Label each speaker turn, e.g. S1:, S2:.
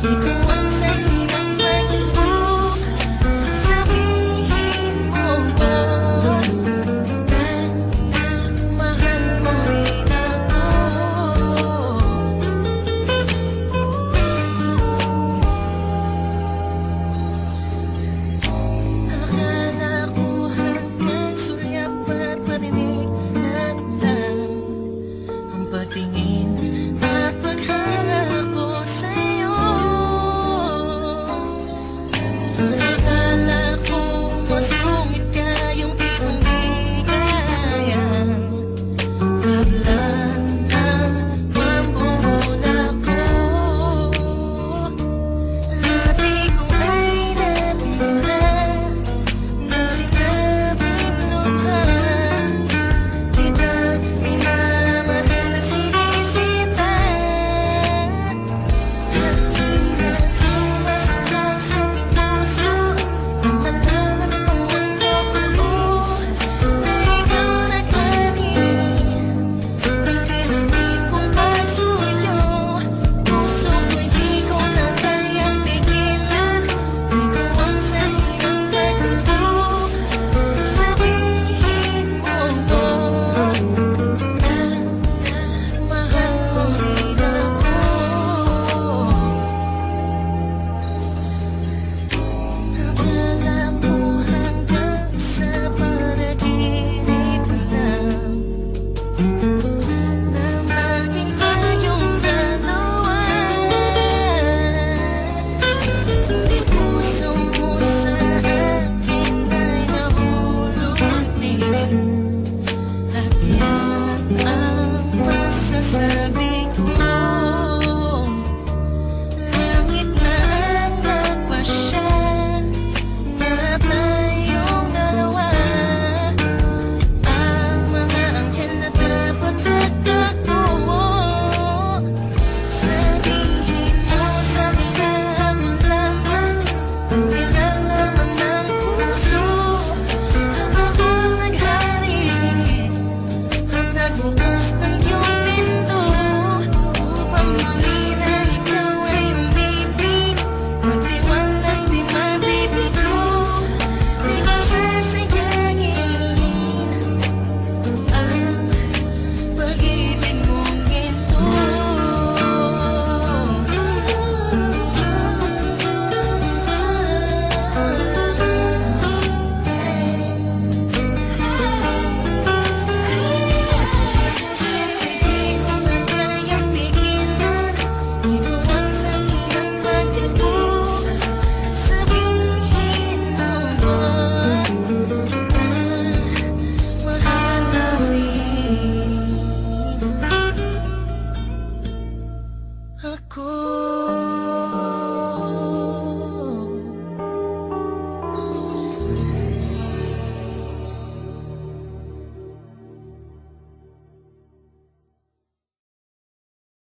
S1: Ikaw ang salitang pag-ibig. Sabihin mo ba na mahal mo rin ako? Akala ko hanggang sulyap at parinig na lang ang pagtingin at paghanga ko sa'yo. Akala ko masungit ka, yung tipong di kayang tablan ng pambuhol ako. Labi ko ay nabigla nang sinabing lubhang kita minamahal at sinisita. Halina, pumasok ka sa aking puso nang malaman mo ang kabuuan na ikaw naghahanap ng pinatid kong pagsuyo. Puso ko'y di ko na kayang pigilan. Ikaw ang salitang pag-ibig. Sabihin mo ba na mahal mo rin ako? Akala ko hanggang sa panaginip lang na maging tayong dalawa. Di puso mo sa akin ay nahulog din, at yan ang masasabi ko. Langit na ang nagpasya na tayong dalawa, ang mga anghel na dapat magtagpo. Sabihin mo sa akin na ako lamang ang nilalaman ng puso. Ako ang naghanip at nagbukas ng iyong pinto upang muli na ikaw ay umibig. Magtiwalang di mabibigo, di ko sasayangin ang pag-ibig mong ito. Di ko na kayang pigilan. Ikaw ang salitang pag-ibig. Sabihin mo ba na mahal mo rin ako?